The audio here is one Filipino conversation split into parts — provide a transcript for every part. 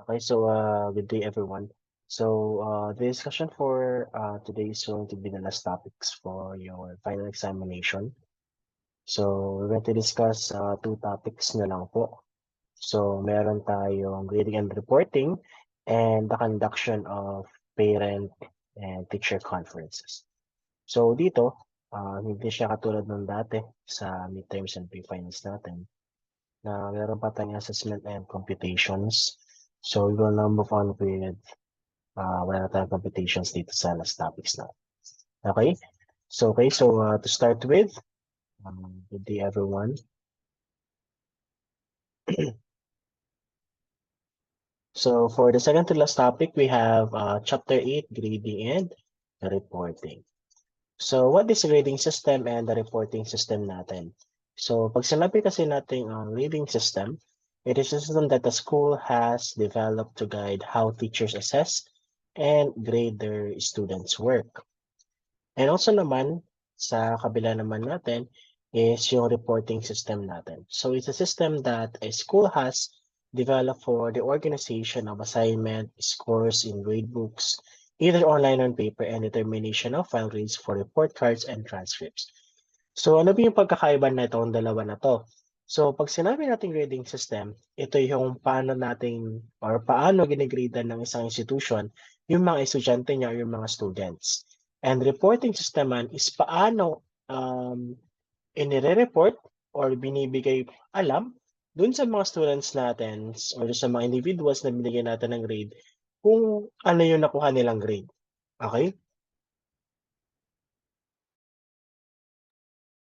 Okay, so good day everyone. So the discussion for today is going to be the last topics for your final examination. So we're going to discuss two topics na lang po. So meron tayong grading and reporting and the conduction of parent and teacher conferences. So dito, hindi siya katulad ng dati sa midterms and pre-finals natin na meron pa tayong assessment and computations. So we will now move on with wala na tayong computations dito sa last topics na. Okay? So to start with, good day everyone. So for the second to last topic, we have chapter 8, grading and reporting. So what is grading system and the reporting system natin? So pag sinabi kasi natin ang grading system, it is a system that the school has developed to guide how teachers assess and grade their students' work. And also naman, sa kabila naman natin, is yung reporting system natin. So it's a system that a school has developed for the organization of assignment, scores in grade books, either online or on paper, and determination of file grades for report cards and transcripts. So ano ba yung pagkakaiba na itong dalawa na to? So pag sinabi natin grading system, ito yung paano nating or paano ginigradean ng isang institution yung mga estudyante niya or yung mga students. And reporting system man is paano inire-report or binibigay alam dun sa mga students natin or sa mga individuals na binigyan natin ng grade kung ano yung nakuha nilang grade. Okay?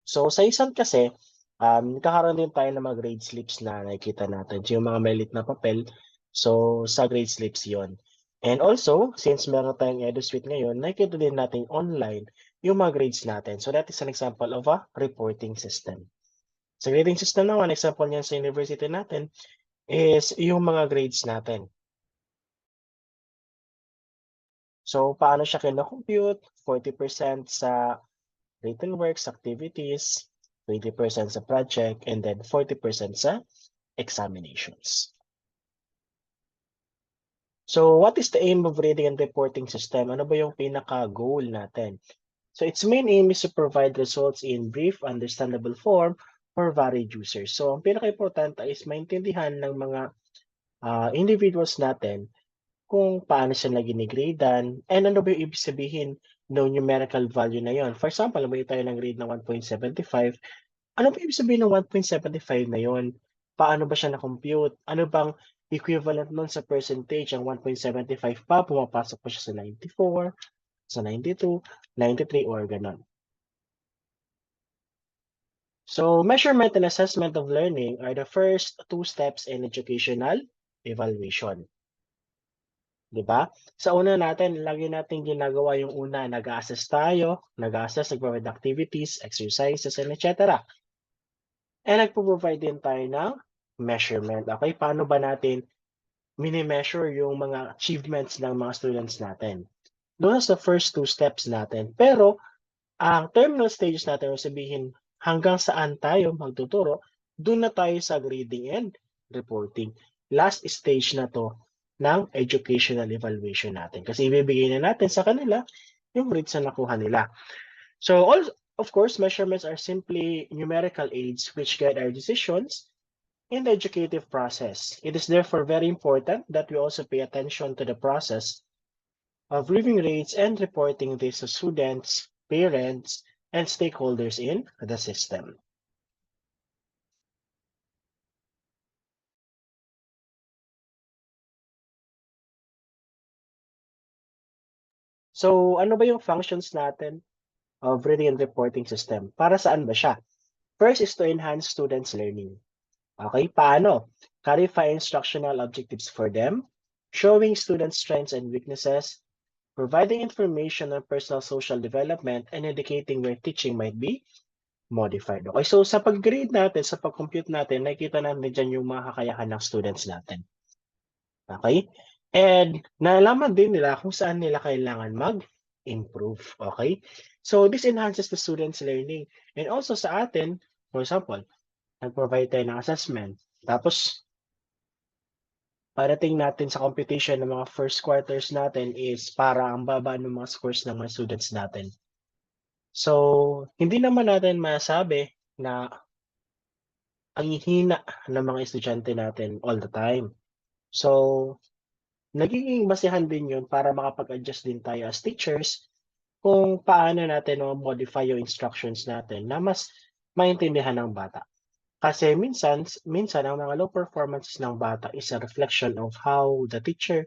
So sa isang kasi, nagkakaroon din tayo ng mga grade slips na nakikita natin. So, yung mga maliit na papel, so sa grade slips yon. And also, since meron tayong EduSuite ngayon, nakikita din natin online yung mga grades natin. So that is an example of a reporting system. Sa grading system naman, example niyan sa university natin is yung mga grades natin. So paano siya kino-compute? 40% sa written works, activities, 20% sa project, and then 40% sa examinations. So what is the aim of reading and reporting system? Ano ba yung pinaka-goal natin? So its main aim is to provide results in brief, understandable form for varied users. So ang pinaka-importante is maintindihan ng mga individuals natin kung paano sila ginigradean and ano ba yung ibig sabihin ng numerical value na yon. For example, may tayo ng grade na 1.75. Ano ba ibig sabihin ng 1.75 na yon? Paano ba siya na-compute? Ano bang equivalent nun sa percentage? Ang 1.75 pa, pumapasok pa siya sa 94, sa 92, 93, or ganon. So, measurement and assessment of learning are the first two steps in educational evaluation. Diba? Sa una natin, lagi natin ginagawa yung una, nag-assess tayo, nag-provide activities, exercises, and etc. And nagpo-provide din tayo ng measurement. Okay, paano ba natin mini-measure yung mga achievements ng mga students natin? Doon sa first two steps natin. Pero, ang terminal stages natin, sabihin hanggang saan tayo magtuturo, doon na tayo sa grading and reporting. Last stage na to ng educational evaluation natin. Kasi ibibigay na natin sa kanila yung grades na nakuha nila. So, of course, measurements are simply numerical aids which guide our decisions in the educative process. It is therefore very important that we also pay attention to the process of reviewing rates and reporting this to students, parents, and stakeholders in the system. So, ano ba yung functions natin of reading and reporting system? Para saan ba siya? First is to enhance students' learning. Okay, paano? Clarify instructional objectives for them, showing students' strengths and weaknesses, providing information on personal social development, and indicating where teaching might be modified. Okay, so sa pag-grade natin, sa pag-compute natin, nakikita natin dyan yung mga kakayahan ng students natin. Okay? And nalaman din nila kung saan nila kailangan mag-improve. Okay? So this enhances the students' learning. And also sa atin, for example, nag-provide tayo ng assessment. Tapos, pagdating natin sa competition ng mga first quarters natin is para ang baba ng mga scores ng mga students natin. So, hindi naman natin masabi na ang hihina ng mga estudyante natin all the time. So, nagiging basehan din yun para makapag-adjust din tayo as teachers kung paano natin ma-modify yung instructions natin na mas maintindihan ng bata. Kasi minsan ang mga low performances ng bata is a reflection of how the teacher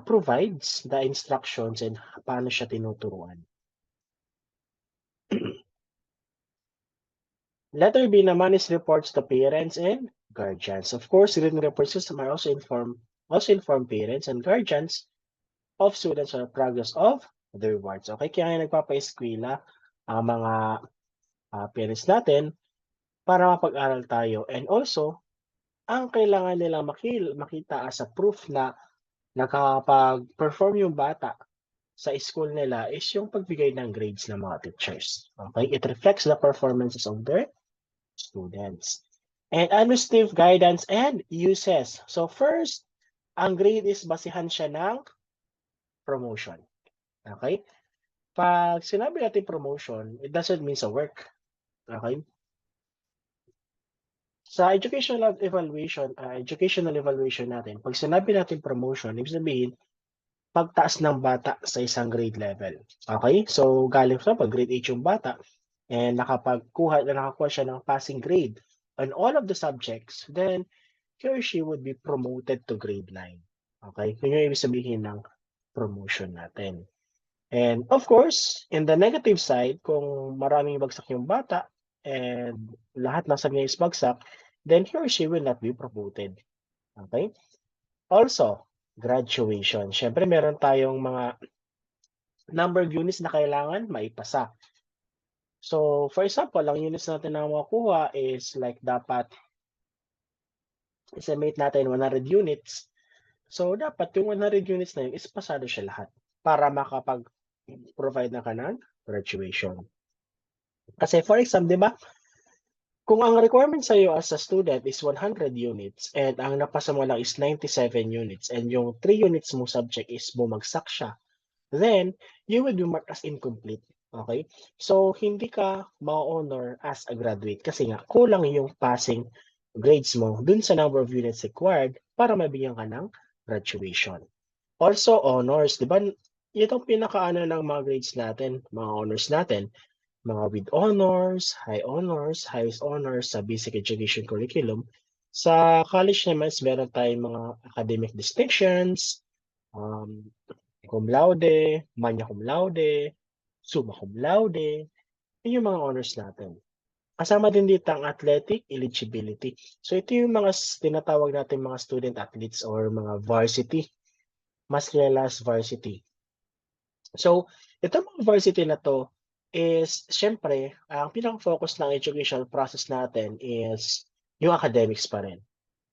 provides the instructions and paano siya tinuturuan. Letter B naman is reports to parents and guardians. Of course, written report system are also inform parents and guardians of students on the progress of the rewards. Okay, kaya nga nagpapa-eskwela ang mga parents natin para mapag-aral tayo, and also ang kailangan nilang makita as a proof na nakakapag-perform yung bata sa school nila is yung pagbigay ng grades ng mga teachers. Okay? It reflects the performances of their students. And administrative guidance and uses. So first, ang grade is basihan siya ng promotion. Okay? Pag sinabi natin promotion, it doesn't mean sa work. Okay? Sa educational evaluation natin, pag sinabi natin promotion, ibig sabihin, pagtaas ng bata sa isang grade level. Okay? So, galing sa grade 8 yung bata, and nakakuha siya ng passing grade on all of the subjects, then he or she would be promoted to grade 9. Okay? Yun yung ibig sabihin ng promotion natin. And of course, in the negative side, kung maraming bagsak yung bata and lahat ng sabi niya is bagsak, then he or she will not be promoted. Okay? Also, graduation. Siyempre, meron tayong mga number of units na kailangan maipasa. So, for example, ang units natin na makukuha is like dapat estimate natin 100 units. So, dapat yung 100 units na yun is pasado siya lahat para makapag-provide na ka ng graduation. Kasi for example, di ba, kung ang requirement sa'yo as a student is 100 units and ang napasa mo lang is 97 units and yung 3 units mo subject is bumagsak siya, then you will be marked as incomplete. Okay? So, hindi ka ma-honor as a graduate kasi nga kulang yung passing grades mo dun sa number of units required para mabigyan ka ng graduation. Also, honors. Di ba, itong pinakaano ng mga grades natin, mga honors natin, mga with honors, highest honors sa basic education curriculum. Sa college naman, meron tayong mga academic distinctions, cum laude, magna cum laude, summa cum laude, yun yung mga honors natin. Kasama din dito ang athletic eligibility. So ito yung mga tinatawag natin mga student athletes or mga varsity, mas kilala as varsity. So, itong mga varsity na to is siyempre, ang pinaka-focus ng educational process natin is yung academics pa rin.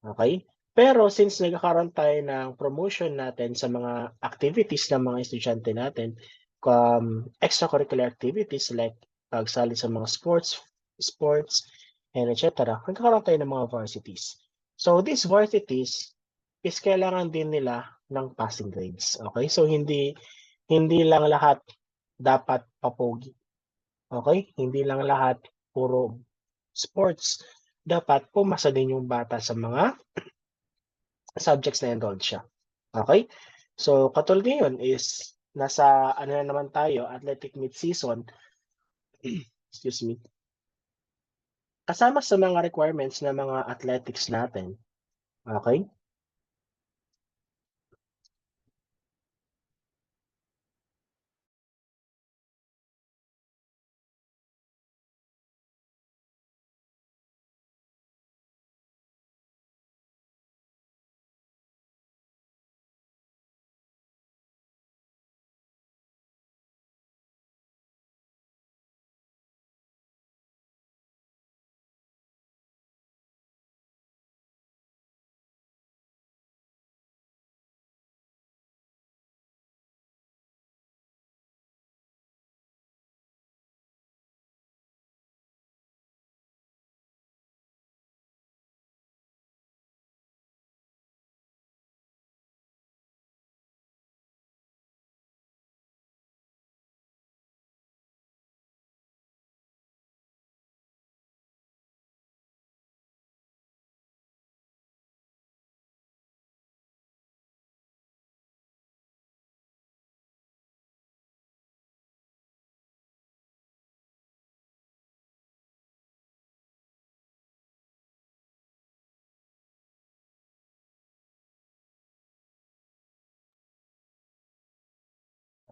Okay? Pero since nagkakaroon tayo ng promotion natin sa mga activities ng mga estudyante natin, extracurricular activities like pagsali sa mga sports, and etc. Nagkakaroon tayo ng mga varsities. So these varsities is kailangan din nila ng passing grades. Okay? So hindi lang lahat dapat papogi. Okay? Hindi lang lahat puro sports. Dapat pumasa din yung bata sa mga subjects na enrolled siya. Okay? So, katulad ngayon is nasa ano na naman tayo, athletic mid-season. Excuse me. Kasama sa mga requirements ng mga athletics natin. Okay?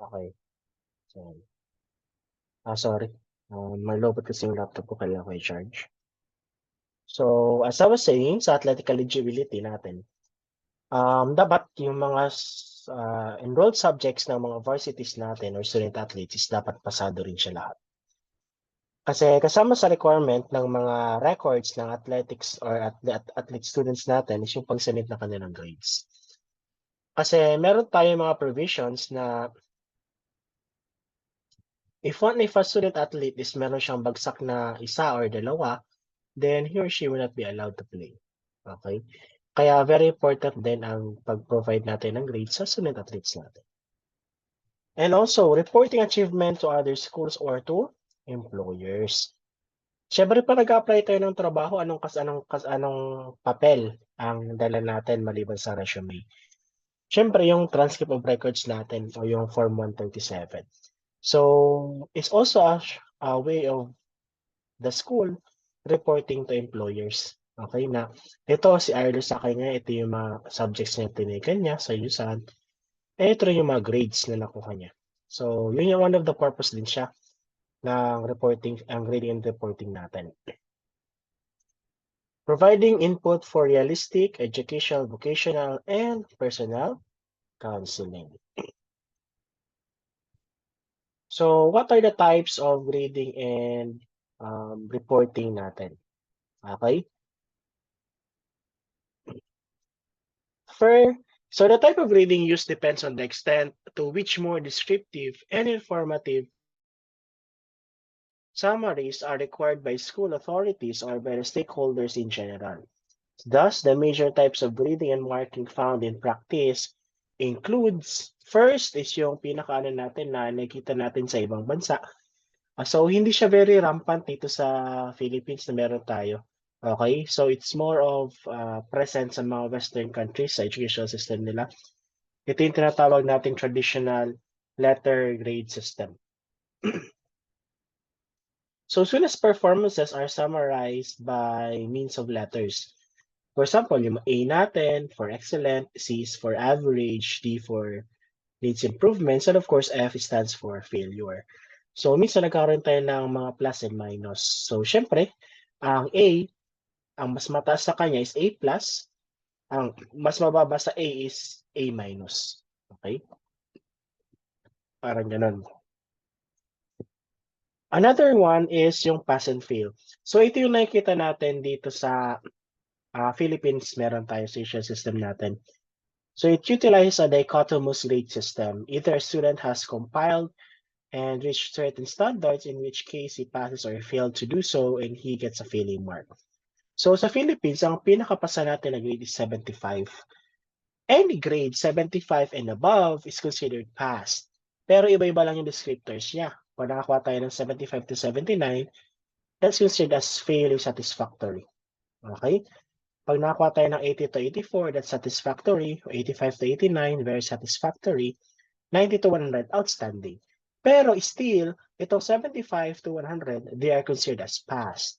Okay. So, sorry. Malobot kasi yung laptop ko, kailangan ko i-charge. So, as I was saying, sa athletic eligibility natin, dapat yung mga enrolled subjects ng mga varsities natin or student athletes is dapat pasado rin siya lahat. Kasi kasama sa requirement ng mga records ng athletics or athlete students natin is yung pag-submit ng kanilang grades. Kasi meron tayong mga provisions na if a student athlete is meron siyang bagsak na isa or dalawa, then he or she will not be allowed to play. Okay? Kaya very important din ang pag-provide natin ng grades sa student athletes natin. And also, reporting achievement to other schools or to employers. Siyempre pa nag-a-apply tayo ng trabaho, anong papel ang dala natin maliban sa resume? Siyempre yung transcript of records natin o yung Form 137. So, it's also a way of the school reporting to employers. Okay na, ito si Arlo sa kanya, ito yung mga subjects na tinigan niya sa USAN. Ito rin yung mga grades na nakuha niya. So, yun yung one of the purpose din siya ng reporting, ang grading and reporting natin. Providing input for realistic, educational, vocational, and personal counseling. So, what are the types of grading and reporting natin? Okay? So the type of grading used depends on the extent to which more descriptive and informative summaries are required by school authorities or by the stakeholders in general. Thus, the major types of grading and marking found in practice includes, first is yung pinakaano natin na nakita natin sa ibang bansa. So, hindi siya very rampant dito sa Philippines na meron tayo. Okay? So, it's more of present sa mga Western countries sa education system nila. Ito yung tinatawag nating traditional letter grade system. So, students' performances are summarized by means of letters. For example, yung A natin for excellent, C is for average, D for needs improvements, and of course, F stands for failure. So, minsan nagkaroon tayo ng mga plus and minus. So, syempre, ang A, ang mas mataas sa kanya is A plus, ang mas mababa sa A is A minus. Okay? Parang ganun. Another one is yung pass and fail. So, ito yung nakikita natin dito sa Philippines, meron tayo social system natin. So it utilizes a dichotomous grade system. Either a student has compiled and reached certain standards, in which case he passes or failed to do so, and he gets a failing mark. So sa Philippines, ang pinakapasa natin na grade is 75. Any grade 75 and above is considered passed. Pero iba-iba lang yung descriptors niya. Kung nakakuha tayo ng 75 to 79, that's considered as failing satisfactory. Okay? Pag nakakuha tayo ng 80 to 84, that's satisfactory. 85 to 89, very satisfactory. 90 to 100, outstanding. Pero still, itong 75 to 100, they are considered as passed.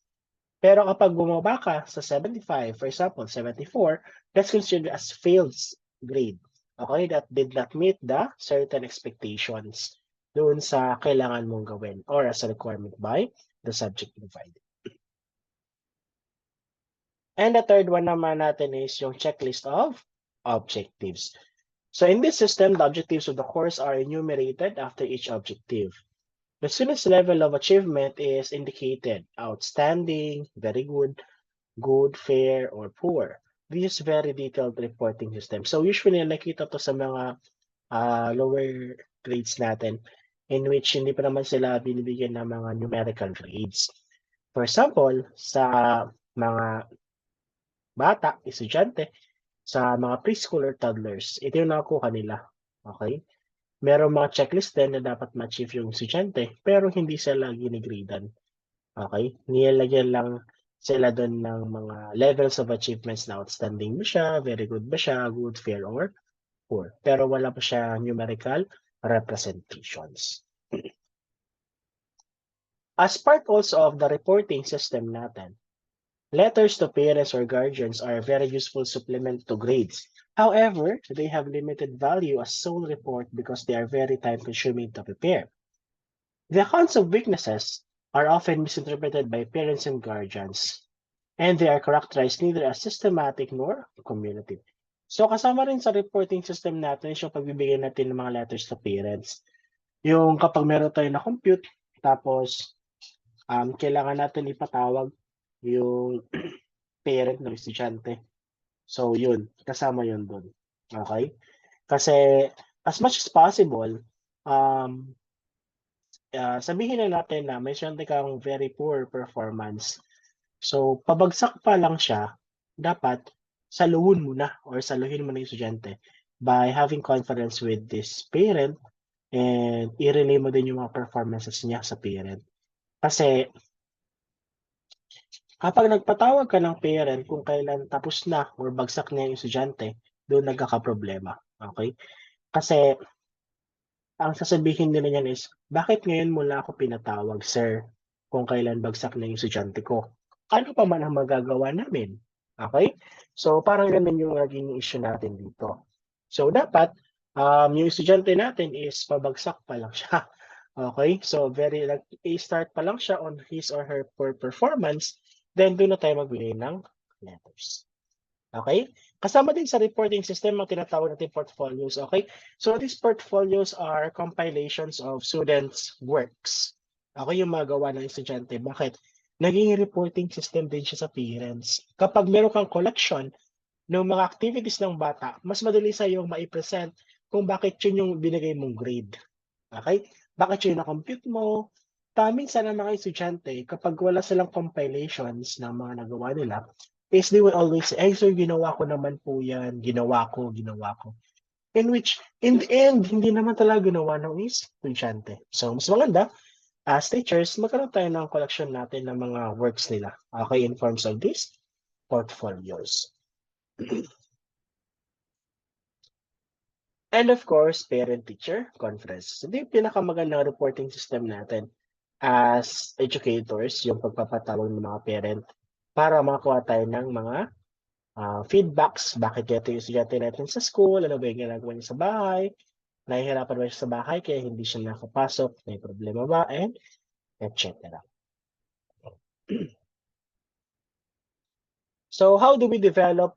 Pero kapag bumaba ka sa 75, for example, 74, that's considered as failed grade. Okay, that did not meet the certain expectations doon sa kailangan mong gawin or as a requirement by the subject provided. And the third one naman natin is yung checklist of objectives. So in this system, the objectives of the course are enumerated after each objective. The student's level of achievement is indicated: outstanding, very good, good, fair, or poor. This is very detailed reporting system. So usually nakita to sa mga lower grades natin in which hindi pa naman sila binibigyan ng mga numerical grades. For example, sa mga bata, estudyante, sa mga preschool or toddlers, ito yung nakukuha nila. Okay? Merong mga checklist din na dapat ma-achieve yung estudyante, pero hindi sila ginigradean. Okay? Nilagyan lang sila doon ng mga levels of achievements na outstanding ba siya, very good ba siya, good, fair, or poor. Pero wala pa siya numerical representations. As part also of the reporting system natin, letters to parents or guardians are a very useful supplement to grades. However, they have limited value as sole report because they are very time-consuming to prepare. The accounts of weaknesses are often misinterpreted by parents and guardians, and they are characterized neither as systematic nor cumulative. So kasama rin sa reporting system natin is yung pagbibigay natin ng mga letters to parents. Yung kapag meron tayo na compute, tapos kailangan natin ipatawag yung parent ng estudyante. So yun, kasama yun dun. Okay? Kasi as much as possible, sabihin na natin na may estudyante kang very poor performance. So pabagsak pa lang siya, dapat saluhin mo na or saluhin mo na yung estudyante by having confidence with this parent and i-relay mo din yung mga performances niya sa parent. Kasi kapag nagpatawag ka ng parent kung kailan tapos na or bagsak na yung estudyante, doon nagkakaproblema. Okay? Kasi ang sasabihin nila niyan is, bakit ngayon mo lang ako pinatawag, sir, kung kailan bagsak na yung estudyante ko? Ano pa man ang magagawa namin? Okay? So parang ganun yung naging issue natin dito. So dapat, yung estudyante natin is pabagsak pa lang siya. Okay? So start pa lang siya on his or her poor performance, then doon na tayo magbigay ng letters. Okay? Kasama din sa reporting system ang tinatawag natin portfolios. Okay? So these portfolios are compilations of students' works. Okay, yung magawa ng estudyante. Bakit? Naging reporting system din siya sa parents. Kapag meron kang collection ng mga activities ng bata, mas madali sa yung mai-present kung bakit yun yung binigay mong grade. Okay? Bakit yun na-compute mo? Minsan ang mga estudyante, kapag wala silang compilations ng mga nagawa nila, is they will always say, ay sir, ginawa ko naman po yan, ginawa ko. In which, in the end, hindi naman talaga ginawa ng estudyante. So, mas maganda, as teachers, magkaroon tayo ng collection natin ng mga works nila. Okay, in forms of these portfolios. And of course, parent-teacher conference. So, ito yung pinakamagandang reporting system natin as educators, yung pagpapatawag ng mga parent para makakuha tayo ng mga feedbacks. Bakit ganito yung estudyante natin sa school? Ano ba yung ginagawa niya sa bahay? Nahihirapan ba siya sa bahay kaya hindi siya nakapasok? May problema ba? And etc. So how do we develop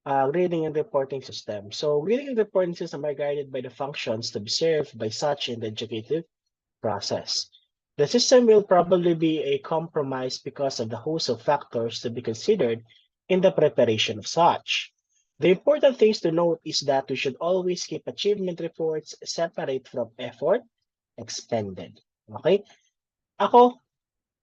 grading and reporting system? So grading and reporting system are guided by the functions to be served by such in the educative process. The system will probably be a compromise because of the host of factors to be considered in the preparation of such. The important things to note is that we should always keep achievement reports separate from effort expended. Okay? Ako,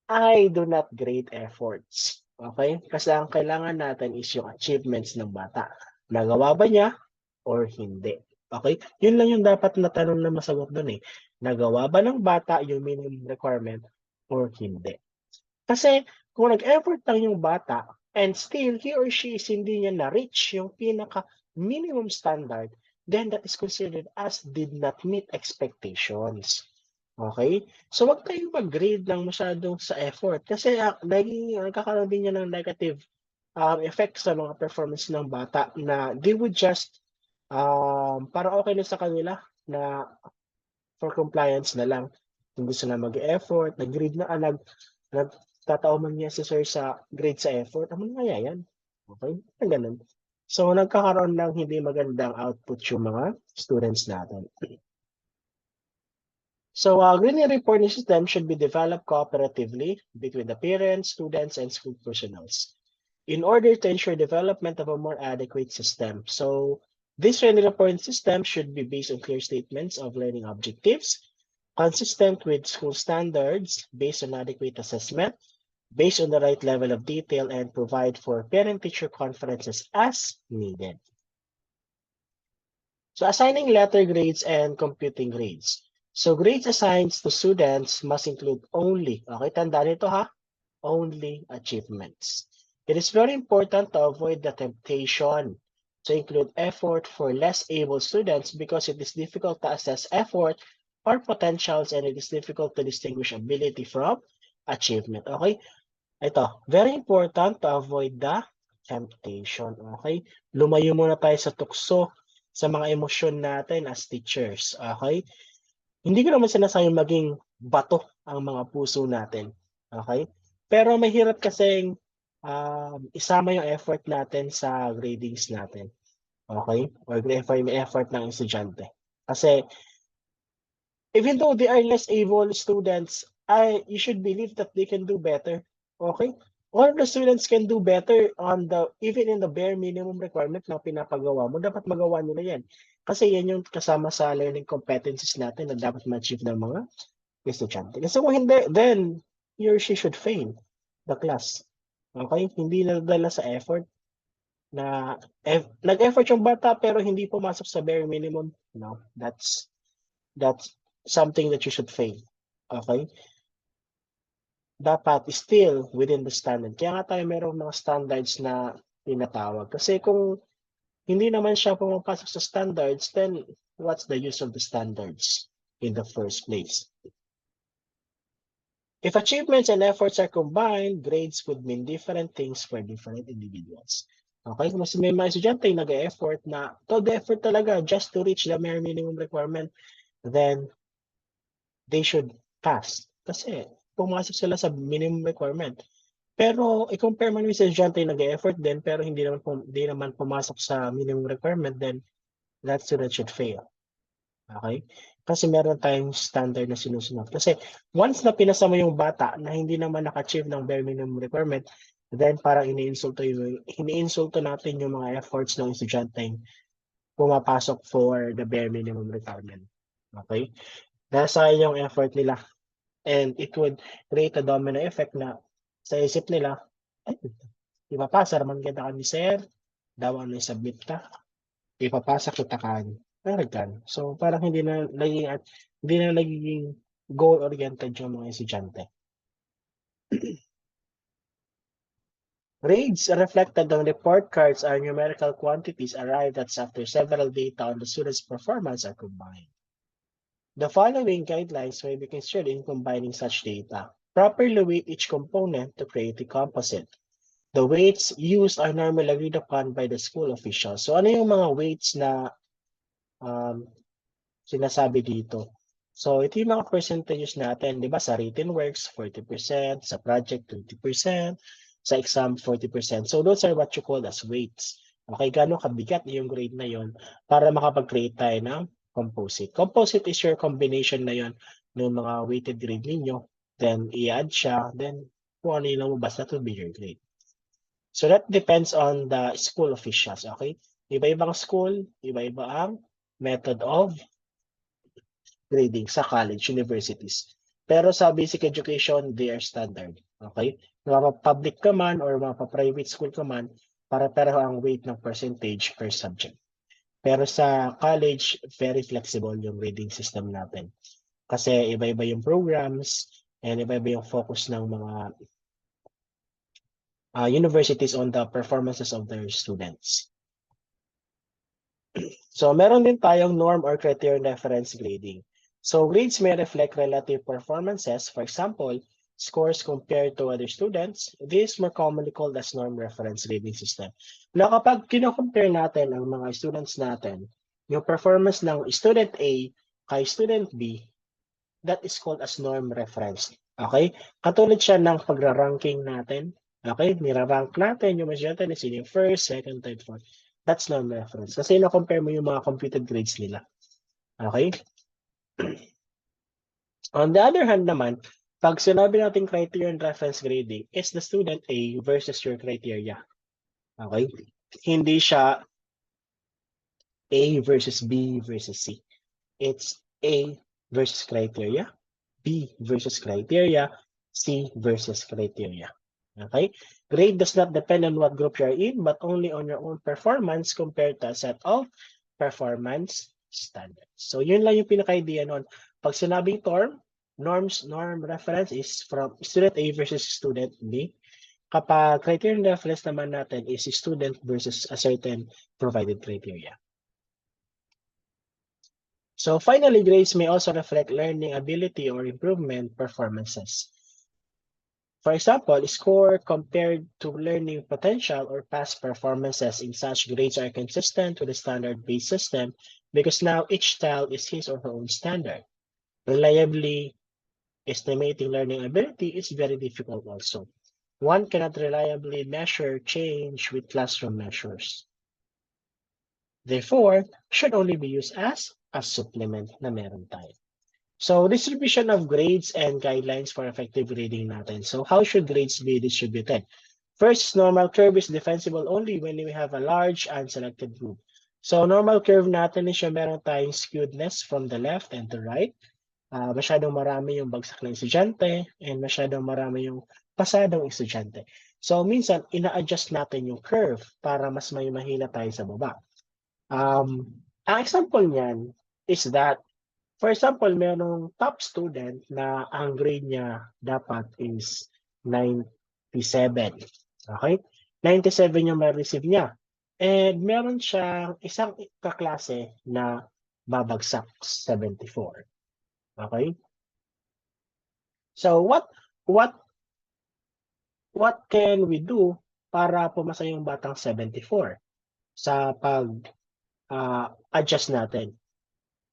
I do not grade efforts. Okay? Kasi ang kailangan natin is yung achievements ng bata. Nagawa ba niya or hindi? Okay? Yun lang yung dapat na tanong na masagot doon eh. Nagawa ba ng bata yung minimum requirement or hindi? Kasi kung nag-effort lang yung bata and still he or she is hindi niya na-reach yung pinaka-minimum standard, then that is considered as did not meet expectations. Okay? So wag tayong mag-grade lang masyadong sa effort kasi nagkakaroon din yan ng negative effect sa mga performance ng bata na they would just parang okay na sa kanila na for compliance na lang. Hindi sila mag-effort, nag-grade na, nagtatao man niya si sir sa grade sa effort, ano kaya yan? Okay? Ganun. So, nagkakaroon ng hindi magandang output yung mga students natin. So, grading and reporting system should be developed cooperatively between the parents, students, and school personnel in order to ensure development of a more adequate system. So, this grading and reporting system should be based on clear statements of learning objectives, consistent with school standards, based on adequate assessment, based on the right level of detail, and provide for parent-teacher conferences as needed. So assigning letter grades and computing grades. So grades assigned to students must include only, okay, tandaan ito ha, only achievements. It is very important to avoid the temptation to include effort for less able students because it is difficult to assess effort or potentials and it is difficult to distinguish ability from achievement. Okay? Ito, very important to avoid the temptation. Okay? Lumayo muna tayo sa tukso sa mga emosyon natin as teachers. Okay? Hindi ko naman sinasayang maging bato ang mga puso natin. Okay? Pero mahirap kasing isama yung effort natin sa gradings natin. Okay? Or may effort ng estudyante. Kasi even though they are less able students, you should believe that they can do better. Okay? All the students can do better even in the bare minimum requirement na pinapagawa mo, dapat magawa nila yan. Kasi yan yung kasama sa learning competencies natin na dapat ma-achieve ng mga estudyante. Kasi kung hindi, then he or she should fail the class. Okay? Hindi nadala sa effort na nag-effort yung bata pero hindi pumasok sa bare minimum. No, that's something that you should fail. Okay? Dapat still within the standard. Kaya nga tayo merong mga standards na tinatawag. Kasi kung hindi naman siya pumapasok sa standards, then what's the use of the standards in the first place? If achievements and efforts are combined, grades could mean different things for different individuals. Okay? Kung may mga estudyante yung nag-effort na todo effort talaga just to reach the mere minimum requirement, then they should pass. Kasi pumasok sila sa minimum requirement. Pero i-compare mo yung estudyante yung nag-effort din pero hindi naman pumasok sa minimum requirement, then that student should fail. Okay? Kasi meron tayong standard na sinusunod. Kasi once na pinasa mo yung bata na hindi naman naka-achieve ng bare minimum requirement, then parang iniinsulto natin yung mga efforts ng estudyante pumapasok for the bare minimum requirement. Okay? Nasayang yung effort nila. And it would create a domino effect na sa isip nila, ay, ipapasa naman kita ka ni sir, daw ano submit ka, ipapasa kita kan. Kan. So parang hindi na nagiging goal-oriented yung mga estudyante. Grades reflected on report cards are numerical quantities arrived at after several data on the student's performance are combined. The following guidelines may be considered in combining such data. Properly weight each component to create a composite. The weights used are normally agreed upon by the school officials. So ano yung mga weights na sinasabi dito? So ito yung mga percentages natin, di ba? Sa written works, 40%, sa project, 20%, sa exam, 40%. So those are what you call as weights. Okay, gano'ng kabigat yung grade na yon para makapag-create tayo ng composite. Composite is your combination na yon ng mga weighted grade ninyo. Then i-add siya, then kung ano yung lumabas, that will be your grade. So that depends on the school officials, okay? Iba-ibang school, iba-iba ang method of grading sa college, universities. Pero sa basic education, they are standard, okay? Mga public ka man or mga private school ka man, para-pareho ang weight ng percentage per subject. Pero sa college, very flexible yung grading system natin. Kasi iba-iba yung programs and iba-iba yung focus ng mga universities on the performances of their students. So meron din tayong norm or criterion reference grading. So grades may reflect relative performances. For example, scores compared to other students. This is more commonly called as norm reference grading system. Na kapag kino-compare natin ang mga students natin, yung performance ng student A kay student B, that is called as norm reference. Okay? Katulad siya ng pagra-ranking natin. Okay? Nira-rank natin yung estudyante na sino yung first, second, third, fourth. That's norm reference. Kasi na-compare mo yung mga computed grades nila. Okay? On the other hand naman, pag sinabi natin criterion reference grading, is the student A versus your criteria. Okay? Hindi siya A versus B versus C. It's A versus criteria, B versus criteria, C versus criteria. Okay? Grade does not depend on what group you're in, but only on your own performance compared to a set of performance standards. So yun lang yung pinaka-idea nun. Pag sinabing norm reference is from student A versus student B. Kapag criterion reference naman natin is student versus a certain provided criteria. So finally, grades may also reflect learning ability or improvement performances. For example, score compared to learning potential or past performances in such grades are consistent with the standard-based system because now each child is his or her own standard. Reliably estimating learning ability is very difficult also. One cannot reliably measure change with classroom measures. Therefore, should only be used as a supplement na meron tayo. So, distribution of grades and guidelines for effective reading natin. So, how should grades be distributed? First, normal curve is defensible only when we have a large unselected group. So, normal curve natin is yung meron tayong skewedness from the left and the right. Masyadong marami yung bagsak na estudyante and masyadong marami yung pasadong estudyante. So, minsan, ina-adjust natin yung curve para mas may mahina tayo sa baba. Ang example niyan is that, for example, merong top student na ang grade niya dapat is 97. Okay? 97 yung ma-receive niya. And meron siyang isang kaklase na babagsak 74. Okay? So what can we do para pumasa yung batang 74 sa adjust natin?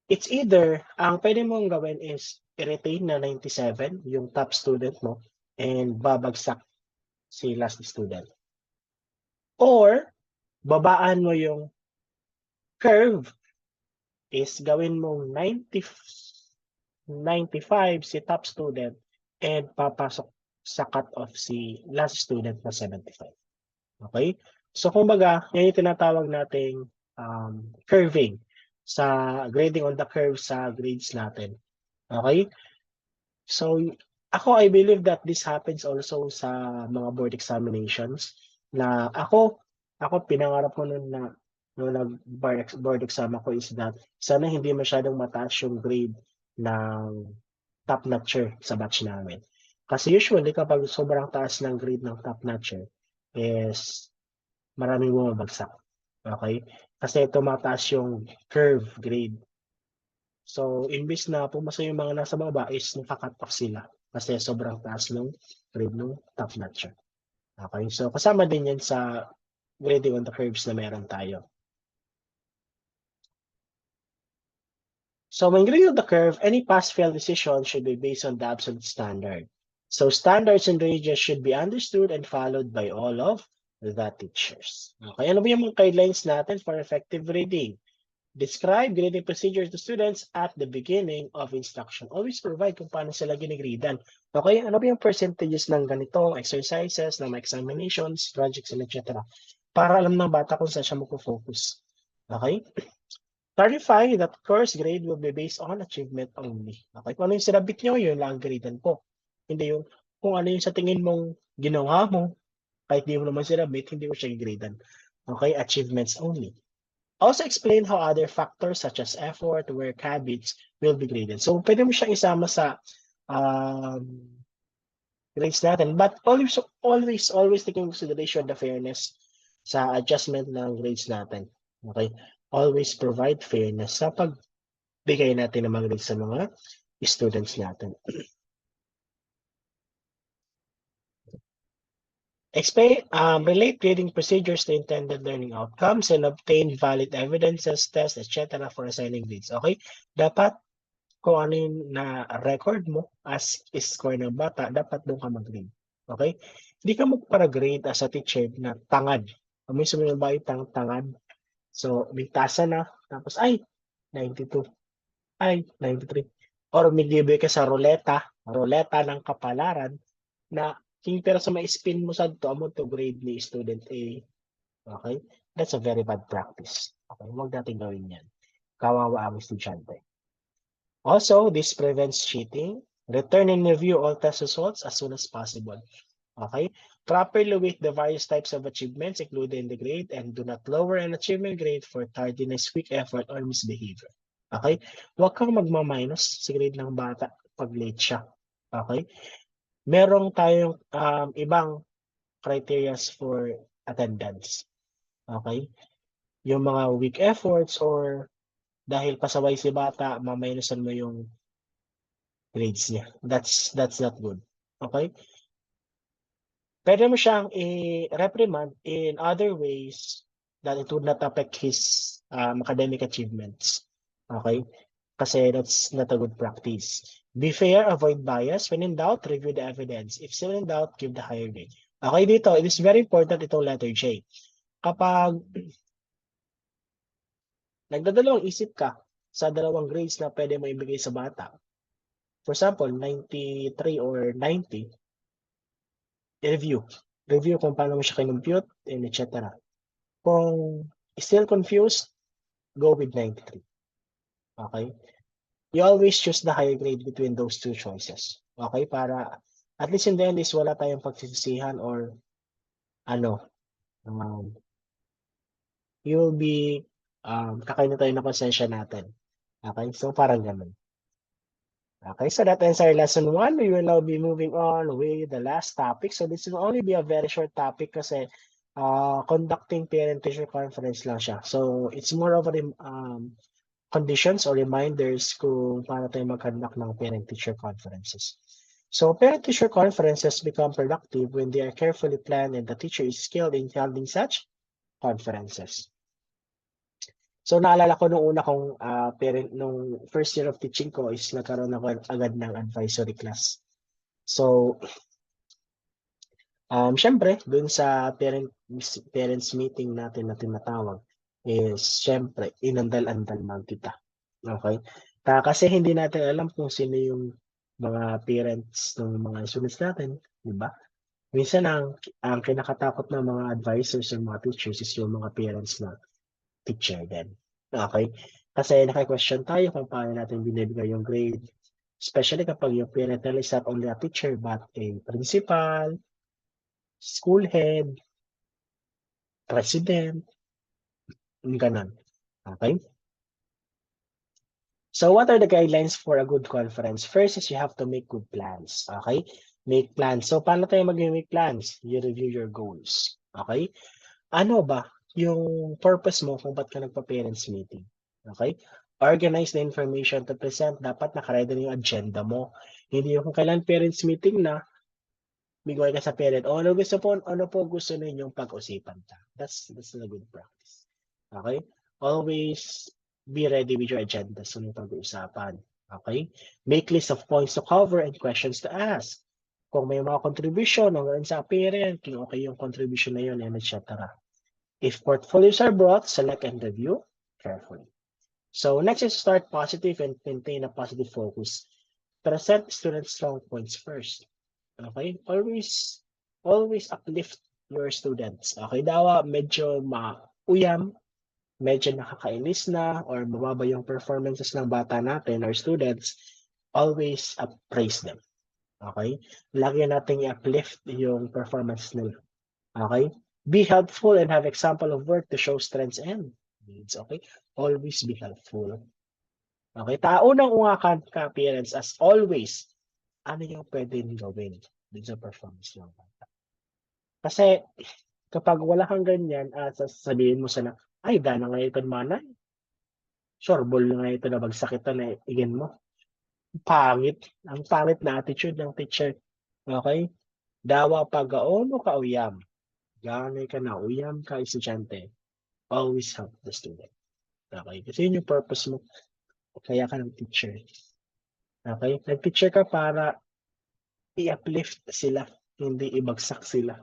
It's either, ang pwede mong gawin is i-retain na 97 yung top student mo and babagsak si last student. Or, babaan mo yung curve is gawin mong 95 si top student and papasok sa cut-off si last student na 75. Okay? So, kumbaga, yan yung tinatawag nating curving sa grading on the curve sa grades natin. Okay? So, I believe that this happens also sa mga board examinations na ako pinangarap ko noon na nung nag-board exam ako is that sana hindi masyadong mataas yung grade ng top notcher sa batch namin. Kasi usually kapag sobrang taas ng grade ng top notcher is maraming bumabagsak. Okay? Kasi tumataas yung curve grade. So, imbis na pumasa yung mga nasa baba is nakakat off sila kasi sobrang taas ng grade ng top notcher. Okay? So, kasama din yan sa grading on the curves na meron tayo. So, when grading on the curve, any pass-fail decision should be based on the absolute standard. So, standards and ranges should be understood and followed by all of the teachers. Okay, ano ba yung mga guidelines natin for effective reading? Describe grading procedures to students at the beginning of instruction. Always provide kung paano sila ginigradean. Okay, ano ba yung percentages ng ganitong exercises, ng examinations, projects, and etc. Para alam ng bata kung saan siya magpo-focus. Okay? Clarify that course grade will be based on achievement only. Okay, kung ano yung sinabit nyo, yun lang ang gradean po. Hindi yung kung ano yung sa tingin mong ginawa mo, kahit di mo naman sinabit, hindi mo siya gradean. Okay, achievements only. Also explain how other factors such as effort, work habits will be graded. So, pwede mo siyang isama sa grades natin. But always taking consideration the fairness sa adjustment ng grades natin. Okay? Always provide fairness sa pagbigay natin ng mga grades sa mga students natin. Explain, relate grading procedures to intended learning outcomes and obtain valid evidences, tests, etc. for assigning grades. Okay? Dapat kung ano yung na-record mo as score ng bata, dapat doon ka mag-grade. Okay? Hindi ka magpara-grade as a teacher na tangad. May sumunod ba yung tangad? So, may tasa na. Tapos, 92. 93. Or may giveaway ka sa ruleta ng kapalaran na king pero sa may spin mo sa to amo to grade ni student A. Okay? That's a very bad practice. Okay? Huwag natin gawin yan. Kawawa ang estudyante. Also, this prevents cheating. Return and review all test results as soon as possible. Okay? Properly weight the various types of achievements included in the grade and do not lower an achievement grade for tardiness, weak effort, or misbehavior. Okay? Huwag kang magma-minus sa grade ng bata pag late siya. Okay? Merong tayong ibang criterias for attendance. Okay? Yung mga weak efforts or dahil pasaway si bata, maminusan mo yung grades niya. That's not good. Okay? Puwede mo siyang i-reprimand in other ways that it would not affect his, academic achievements, okey? Kasi that's not a good practice. Be fair, avoid bias. When in doubt, review the evidence. If still in doubt, give the higher grade. Okey dito, it is very important itong letter J. Kapag nagdadalawang isip ka sa dalawang grades na puwede mo ibigay sa bata, for example, 93 or 90, i-review. Review kung paano mo siya kinompute and et cetera. Kung still confused, go with 93, okey? You always choose the higher grade between those two choices, okey? Para at least in the end is wala tayong pagsisisihan or ano, um, you'll be, kakainin tayo ng konsensya natin, okey? So, parang gano'n. Okay, so that ends our lesson 1. We will now be moving on with the last topic. So this will only be a very short topic kasi conducting parent-teacher conference lang siya. So it's more of a conditions or reminders kung paano tayo mag-conduct ng parent-teacher conferences. So parent-teacher conferences become productive when they are carefully planned and the teacher is skilled in handling such conferences. So naalala ko nung una kong, parent nung first year of teaching ko is nagkaroon ako agad ng advisory class. So, siyempre dun sa parents meeting natin na tinatawag is siyempre inandal-andal lang kita, okey? Kasi hindi natin alam kung sino yung mga parents ng mga students natin, 'di ba? Minsan ang kinakatakot ng mga advisors or mga teachers is yung mga parents na teacher din, okey? Kasi naki-question tayo kung paano natin binibigay yung grade, especially kapag yung parent nila is not only a teacher but a principal, school head, president, yung gano'n, okey? So what are the guidelines for a good conference? First is you have to make good plans, okey? Make plans. So paano tayo magme-make plans? You review your goals, okey? Ano ba yung purpose mo kung ba't ka nagpa-parents meeting, okey? Organize the information to present, dapat naka-ready na yung agenda mo. Hindi yung kung kailan parents meeting na, bigay ka sa parent, "O ano po gusto ninyong pag-usapan ta?" That's not a good practice, okey? Always be ready with your agenda sa inyong pag-uusapan, okey? Make list of points to cover and questions to ask. Kung may mga contribution hanggang sa parent, kung okey yung contribution na yun and et cetera. If portfolios are brought, select and review carefully. So next is start positive and maintain a positive focus. Present students' strong points first. Okay? Always uplift your students. Okay? Dawa medyo mauyam, medyo nakakainis na, or mababa yung performances ng bata natin or students, always praise them. Okay? Lagi nating i-uplift yung performance nila. Okay? Be helpful and have example of work to show strengths and needs. Okay? Always be helpful. Okay? Unang-una ka-parents as always, ano yung pwedeng gawin dun sa performance ng bata. Kasi kapag wala kang ganyan at sasabihin mo sana, "Ay dana nga ito manay, sureball na nga ito nabagsak ito na igen mo." Pangit, ang pangit na attitude ng teacher, okey? Dawa pagaon o kauyam, ganay ka na uyam ka estudyante, always help the student, okey? Kasi yun yung purpose mo, kaya ka ng teacher, okey? Nag-teacher ka para i-uplift sila, hindi ibagsak sila.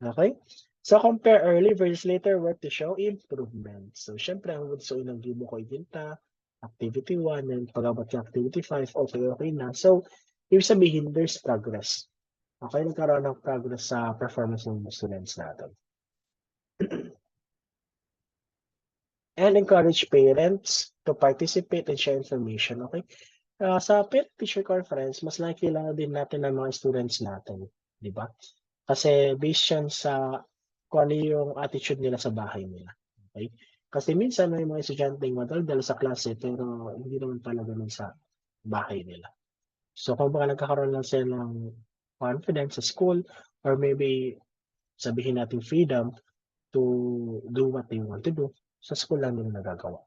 Okay? So compare early versus later work to show improvement. So siyempre ang gusto ng gibo ko ibenta, activity 1 and pag-abot sa activity 5, okay na. So ibig sabihin there's progress. Okay, nagkaroon ng progress sa performance ng students natin. And encourage parents to participate and share information, okay? Sa parent-teacher conference, mas nakikilala din natin ang mga students natin, 'di ba? Kasi based yan sa kung ano yung attitude nila sa bahay nila, okey? Kasi minsan may mga estudyanteng madaldal sa klase pero hindi naman pala gano'n sa bahay nila. So kumbaga nagkakaroon lang sila ng confidence sa school or maybe sabihin nating freedom to do what they want to do, sa school lang nila nagagawa.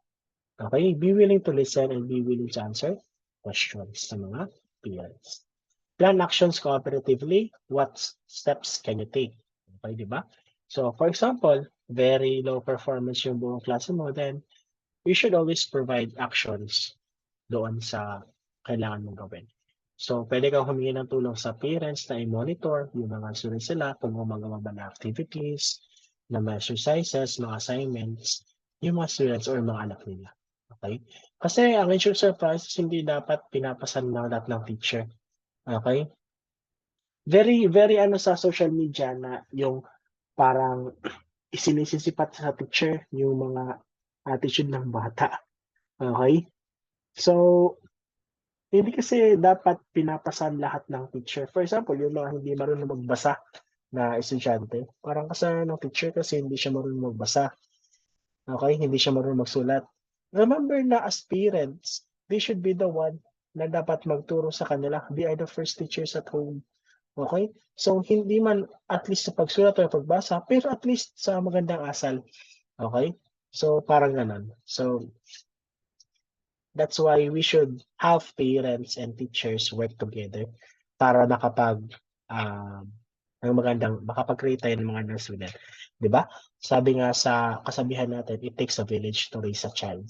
Okay? Be willing to listen and be willing to answer questions sa mga parents. Plan actions cooperatively. What steps can you take? Okay, di ba? So, for example, very low performance yung buong klase mo, then you should always provide actions doon sa kailangan mong gawin. So, pwede kang humingi ng tulong sa parents na i-monitor yung mga students nila kung gumagawa ba ng activities, ng mga exercises, mga assignments, yung mga students or mga anak nila. Okay? Kasi ang issue surprises hindi dapat pinapasan ng lahat ng teacher. Okay? Very, very ano sa social media na yung parang isinisisipat sa teacher yung mga attitude ng bata. Okay? So, hindi kasi dapat pinapasan lahat ng teacher. For example, yung mga hindi marunong magbasa na estudyante, parang kasalanan ng teacher kasi hindi siya marunong magbasa. Okay? Hindi siya marunong magsulat. Remember na as parents, they should be the one na dapat magturo sa kanila. They are the first teachers at home. Okay? So, hindi man at least sa pagsulat o pagbasa, pero at least sa magandang asal. Okay? So, parang ganun. So, that's why we should have parents and teachers work together para makapag-create tayo ng magandang student. 'Di ba? Sabi nga sa kasabihan natin, it takes a village to raise a child.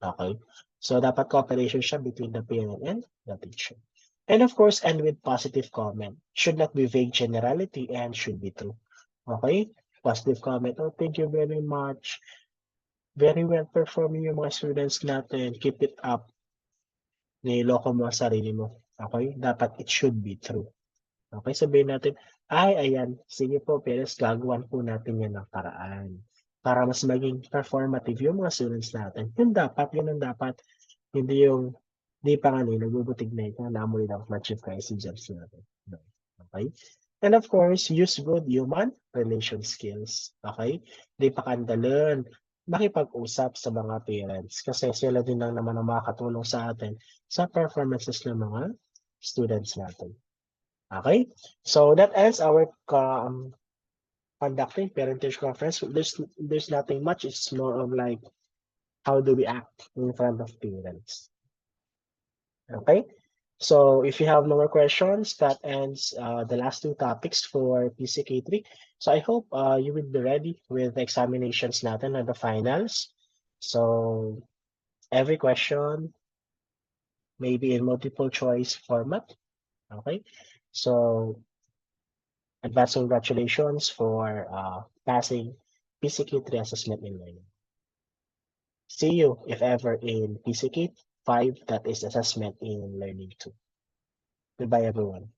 Okay? So dapat cooperation siya between the parent and the teacher. And of course, end with positive comment. Should not be vague generality and should be true. Okay? Positive comment. Oh, thank you very much. Very well performing yung mga students natin. Keep it up. Niloko mo ang sarili mo. Okay? Dapat it should be true. Okay? Sabihin natin, ay, ayan, sige po, Perez, gagawan po natin yan ng paraan. Para mas maging performative yung mga students natin. Yun ang dapat. Hindi yung, di pa nga nagbubutig na ito, naamoy lang ma-achieve kayo si Jobs natin. No. Okay? And of course, use good human relation skills. Okay? Di pa kandalan makipag-usap sa mga parents kasi sila din lang naman ang makakatulong sa atin sa performances ng mga students natin. Okay? So that ends our conducting parent-teacher conference. There's nothing much. It's more of like how do we act in front of parents. Okay? So if you have no more questions, that ends the last two topics for PCK3. So I hope you will be ready with the examinations natin and the finals. So every question may be in multiple choice format. Okay? So advance congratulations for passing PCK3 assessment in learning. See you, if ever, in PCK5, that is assessment in learning 2. Goodbye, everyone.